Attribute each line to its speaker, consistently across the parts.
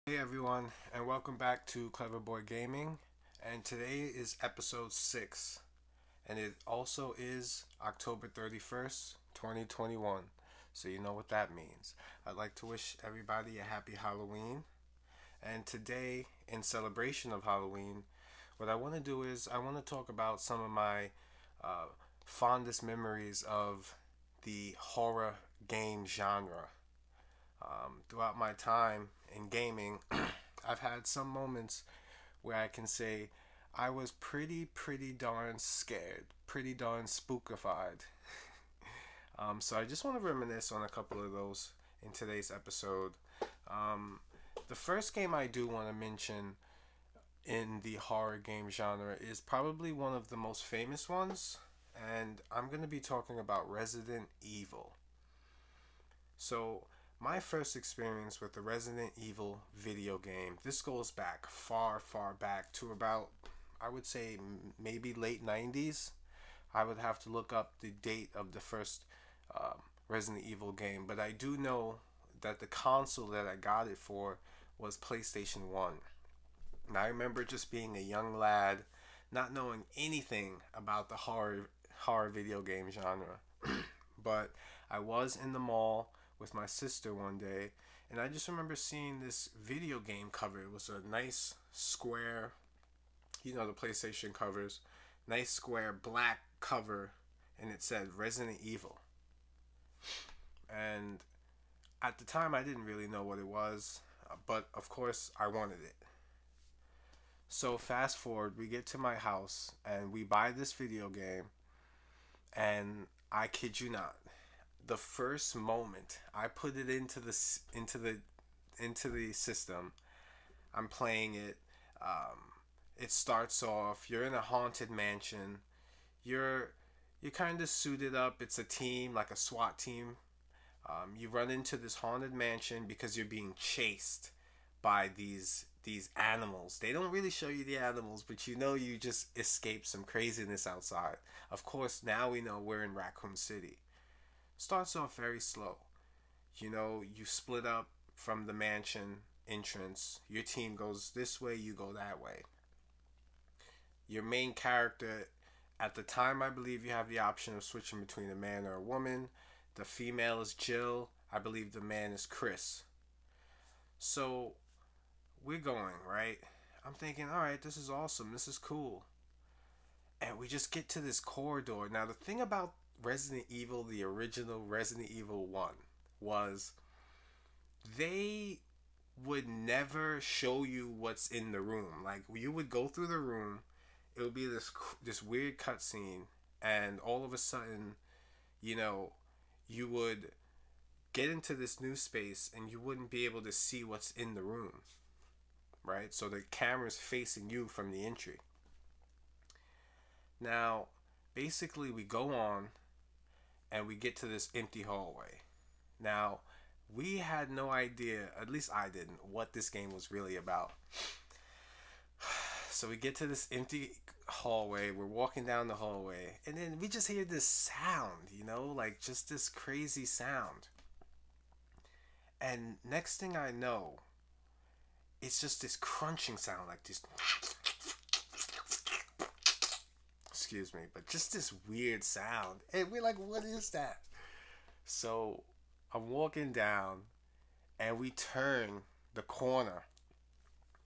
Speaker 1: Hey everyone, and welcome back to Cleverboy Gaming. And today is episode 6, and it also is October 31st, 2021. So you know what that means. I'd like to wish everybody a happy Halloween. And today, in celebration of Halloween, what I want to do is I want to talk about some of my uh, fondest memories of the horror game genre. Throughout my time in gaming, I've had some moments where I can say I was pretty darn scared, pretty darn spookified. So I just want to reminisce on a couple of those in today's episode. Um, the first game I do want to mention in the horror game genre is probably one of the most famous ones, and I'm going to be talking about Resident Evil. So, my first experience with the Resident Evil video game, this goes back far back to about, I would say, maybe late 90s. I would have to look up the date of the first Resident Evil game, but I do know that the console that I got it for was PlayStation 1. And I remember just being a young lad, not knowing anything about the horror video game genre. But I was in the mall with my sister one day, and I just remember seeing this video game cover. It was a nice square, the PlayStation covers, nice square black cover, and it said Resident Evil. And at the time, I didn't really know what it was, but of course, I wanted it. So fast forward, we get to my house and we buy this video game, and I kid you not, the first moment I put it into the system, I'm playing it. It starts off. You're in a haunted mansion. You're you're kind of suited up. It's a team, like a SWAT team. You run into this haunted mansion because you're being chased by these animals. They don't really show you the animals, but you just escaped some craziness outside. Of course, now we know we're in Raccoon City. Starts off very slow. You split up from the mansion entrance. Your team goes this way, you go that way. Your main character, at the time, I believe you have the option of switching between a man or a woman. The female is Jill. I believe the man is Chris. So we're going, right? I'm thinking, all right, this is awesome. This is cool. And we just get to this corridor. Now, the thing about Resident Evil, the original Resident Evil 1, was they would never show you what's in the room. Like, you would go through the room, it would be this weird cutscene, and all of a sudden, you know, you would get into this new space and you wouldn't be able to see what's in the room, right? So the camera's facing you from the entry. Now, basically, we go on and we get to this empty hallway. Now, we had no idea, at least I didn't, what this game was really about. So we get to this empty hallway, we're walking down the hallway, and then we just hear this sound, like just this crazy sound. And next thing I know, it's just this crunching sound, like this. Excuse me, but just this weird sound. And we're like, what is that? So I'm walking down, and we turn the corner,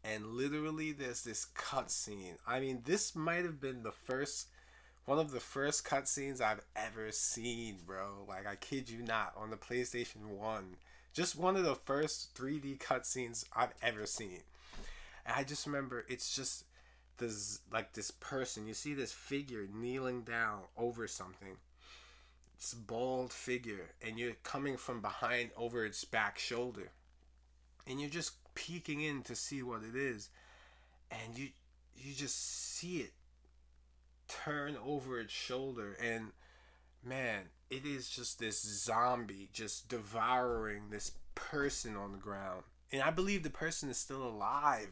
Speaker 1: and literally there's this cutscene. I mean, this might have been one of the first cutscenes I've ever seen, bro. Like, I kid you not, on the PlayStation 1. Just one of the first 3D cutscenes I've ever seen. And I just remember it's just this person. You see this figure kneeling down over something. This bald figure, and you're coming from behind over its back shoulder. And you're just peeking in to see what it is. And you just see it turn over its shoulder, and man, it is just this zombie just devouring this person on the ground. And I believe the person is still alive.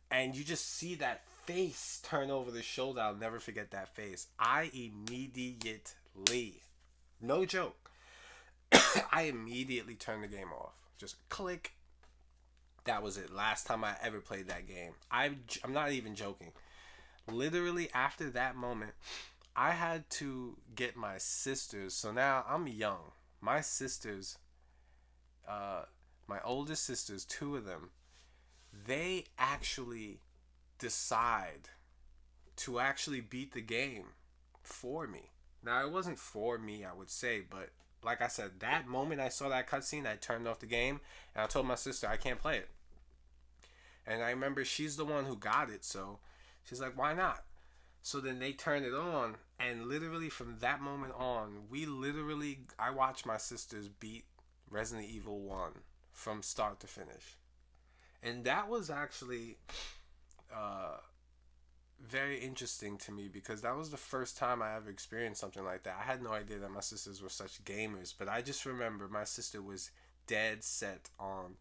Speaker 1: And you just see that face turn over the shoulder. I'll never forget that face. I immediately, no joke, I immediately turned the game off. Just click. That was it. Last time I ever played that game. I'm not even joking. Literally after that moment, I had to get my sisters. So now I'm young. My sisters, uh, my oldest sisters, two of them, they actually decide to actually beat the game for me. Now it wasn't for me, I would say, but like I said, that moment I saw that cutscene, I turned off the game and I told my sister I can't play it. And I remember she's the one who got it, so she's like, "Why not?" So then they turned it on, and literally from that moment on, I watched my sisters beat Resident Evil 1 from start to finish. And that was actually uh, very interesting to me because that was the first time I ever experienced something like that. I had no idea that my sisters were such gamers, but I just remember my sister was dead set on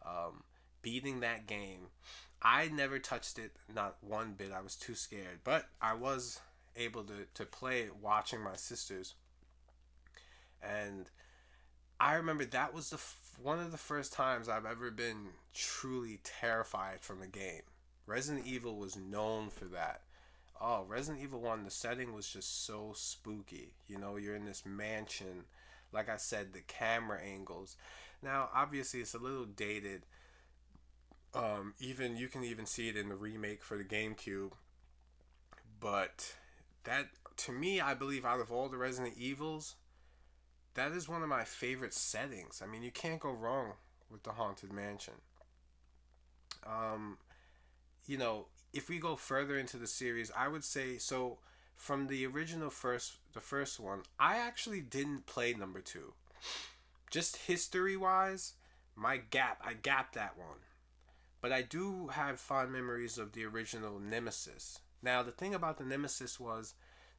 Speaker 1: um, beating that game. I never touched it, not one bit. I was too scared, but I was able to play it watching my sisters. And I remember that was one of the first times I've ever been truly terrified from a game. Resident Evil was known for that. Oh, Resident Evil 1, the setting was just so spooky. You know, you're in this mansion. Like I said, the camera angles. Now, obviously, it's a little dated. Even you can even see it in the remake for the GameCube. But that, to me, I believe out of all the Resident Evils, that is one of my favorite settings. I mean, you can't go wrong with the Haunted Mansion. Um, you know, if we go further into the series, I would say so. From the original the first one, I actually didn't play number two. Just history wise, I gapped that one. But I do have fond memories of the original Nemesis. Now, the thing about the Nemesis was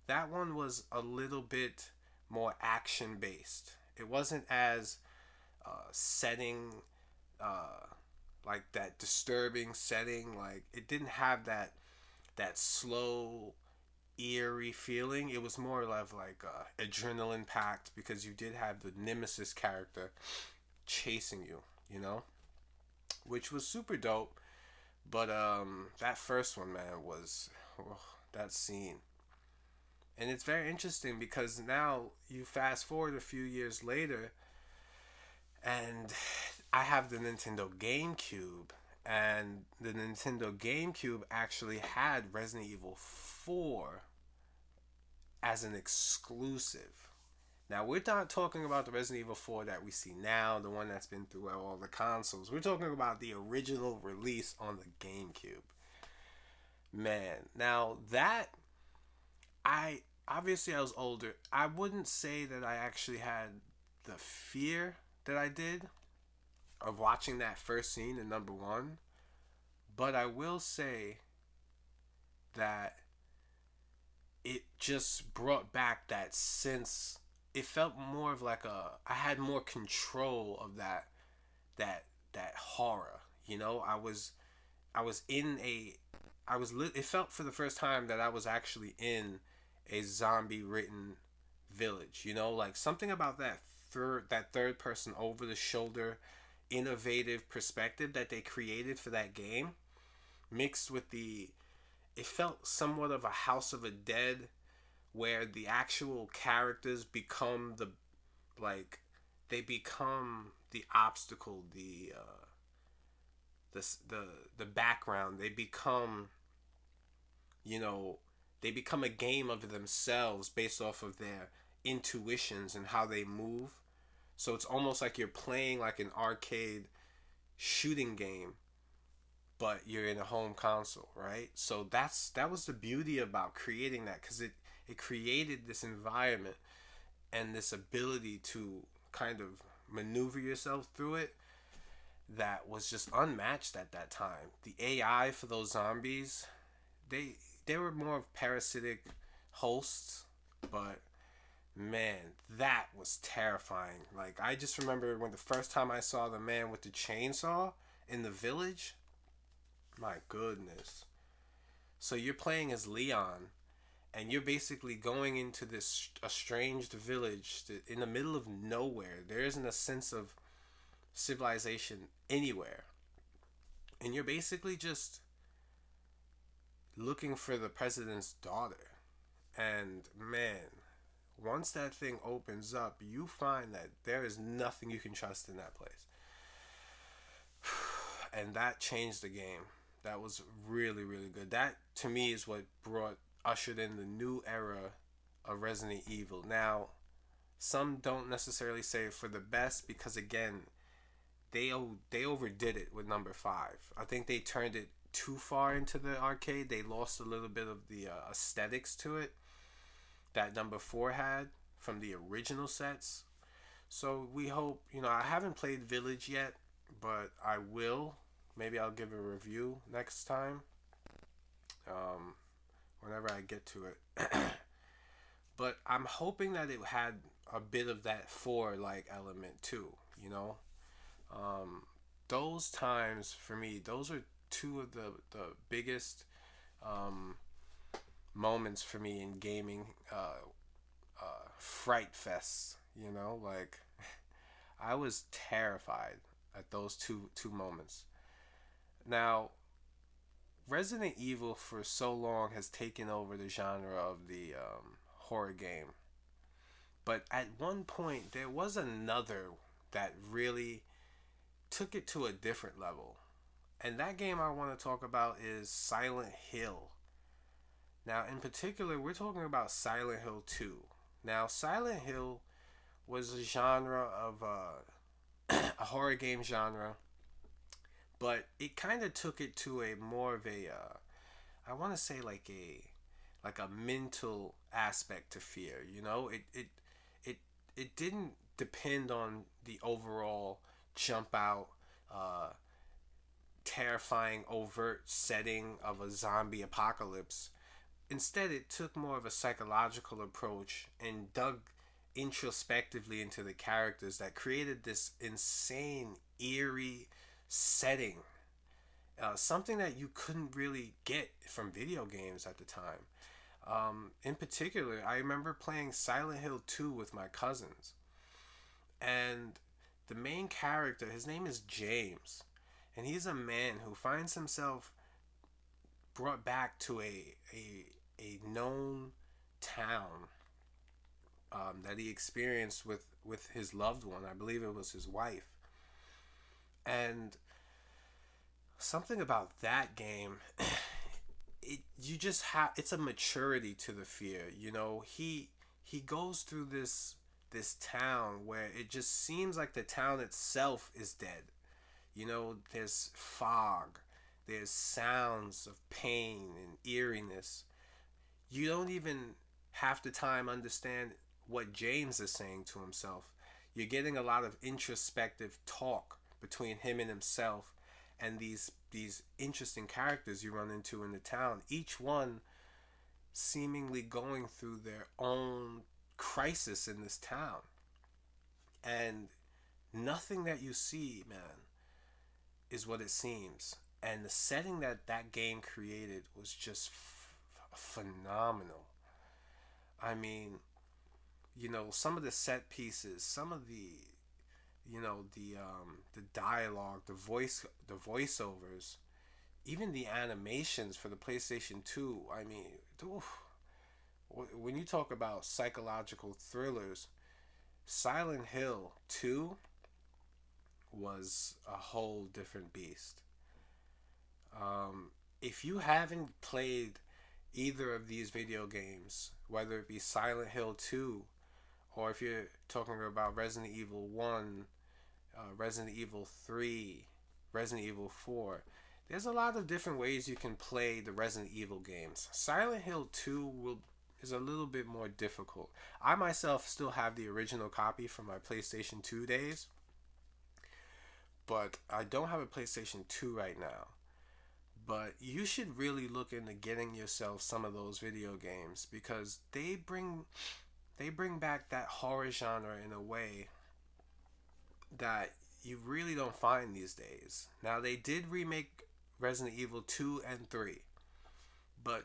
Speaker 1: that one was a little bit more action based. It wasn't as setting uh, like that disturbing setting. Like it didn't have that slow eerie feeling. It was more of like adrenaline packed because you did have the Nemesis character chasing you. You know, which was super dope. But that first one, man, was that scene. And it's very interesting because now you fast forward a few years later, and I have the Nintendo GameCube, and the Nintendo GameCube actually had Resident Evil 4 as an exclusive. Now, we're not talking about the Resident Evil 4 that we see now, the one that's been through all the consoles. We're talking about the original release on the GameCube. Man, now that I was older. I wouldn't say that I actually had the fear that I did of watching that first scene in number 1, but I will say that it just brought back that sense. It felt more of like I had more control of that that horror. You know, I was in a it felt for the first time that I was actually in a zombie ridden village. You know, like something about that third person over the shoulder innovative perspective that they created for that game mixed with it felt somewhat of a House of the Dead where the actual characters become like they become the obstacle, the background. They become, you know, they become a game of themselves based off of their intuitions and how they move. So it's almost like you're playing like an arcade shooting game, but you're in a home console, right? So that was the beauty about creating that, because it created this environment and this ability to kind of maneuver yourself through it that was just unmatched at that time. The AI for those zombies, they were more of parasitic hosts, but man, that was terrifying. Like I just remember when the first time I saw the man with the chainsaw in the village. My goodness. So you're playing as Leon, and you're basically going into this estranged village in the middle of nowhere. There isn't a sense of civilization anywhere. And you're basically just looking for the president's daughter. And man, once that thing opens up, you find that there is nothing you can trust in that place. And that changed the game. That was really, really good. That to me is what brought ushered in the new era of Resident Evil. Now, some don't necessarily say it for the best because again, they overdid it with number 5. I think they turned it too far into the arcade. They lost a little bit of the aesthetics to it that number 4 had from the original sets. So we hope, I haven't played Village yet, but I will. Maybe I'll give a review next time, um, whenever I get to it. But I'm hoping that it had a bit of that 4 like element too, you know? Um, those times for me, those are two of the biggest um, moments for me in gaming. Fright fests, like I was terrified at those two moments. Now, Resident Evil for so long has taken over the genre of the horror game, but at one point there was another that really took it to a different level. And that game I want to talk about is Silent Hill. Now, in particular, we're talking about Silent Hill 2. Now, Silent Hill was a genre of a horror game genre, but it kind of took it to a more of a I want to say like a mental aspect to fear. It it didn't depend on the overall jump out, uh, terrifying, overt setting of a zombie apocalypse. Instead, it took more of a psychological approach and dug introspectively into the characters that created this insane, eerie setting. Something that you couldn't really get from video games at the time. In particular, I remember playing Silent Hill 2 with my cousins. And the main character, his name is James. And he's a man who finds himself brought back to a known town that he experienced with his loved one. I believe it was his wife. And something about that game, you just have, it's a maturity to the fear. He goes through this town where it just seems like the town itself is dead. There's fog, there's sounds of pain and eeriness. You don't even half the time understand what James is saying to himself. You're getting a lot of introspective talk between him and himself and these interesting characters you run into in the town, each one seemingly going through their own crisis in this town. And nothing that you see, man, is what it seems. And the setting that game created was just phenomenal. I mean, some of the set pieces, some of the dialogue, the voiceovers, even the animations for the PlayStation 2. I mean, oof, when you talk about psychological thrillers, Silent Hill 2 was a whole different beast. If you haven't played either of these video games, whether it be Silent Hill 2 or if you're talking about Resident Evil 1, Resident Evil 3, Resident Evil 4, there's a lot of different ways you can play the Resident Evil games. Silent Hill 2 is a little bit more difficult. I myself still have the original copy from my PlayStation 2 days, but I don't have a PlayStation 2 right now. But you should really look into getting yourself some of those video games because they bring back that horror genre in a way that you really don't find these days. Now they did remake Resident Evil 2 and 3, but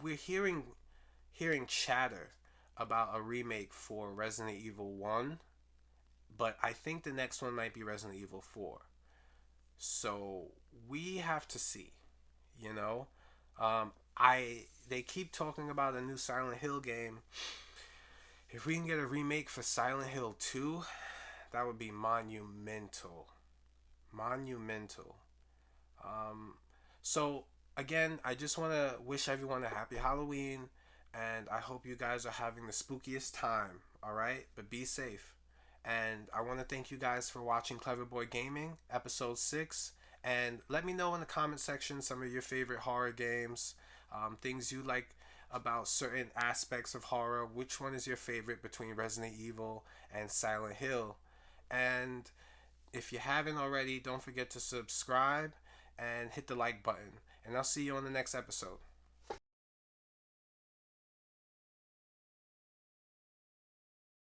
Speaker 1: we're hearing chatter about a remake for Resident Evil 1, but I think the next one might be Resident Evil 4. So we have to see, you know. I They keep talking about a new Silent Hill game. If we can get a remake for Silent Hill 2, that would be monumental. Monumental. Um, so again, I just want to wish everyone a happy Halloween, and I hope you guys are having the spookiest time. All right, but be safe. And I want to thank you guys for watching Cleverboy Gaming episode 6. And let me know in the comment section some of your favorite horror games, things you like about certain aspects of horror. Which one is your favorite between Resident Evil and Silent Hill? And if you haven't already, don't forget to subscribe and hit the like button. And I'll see you on the next episode.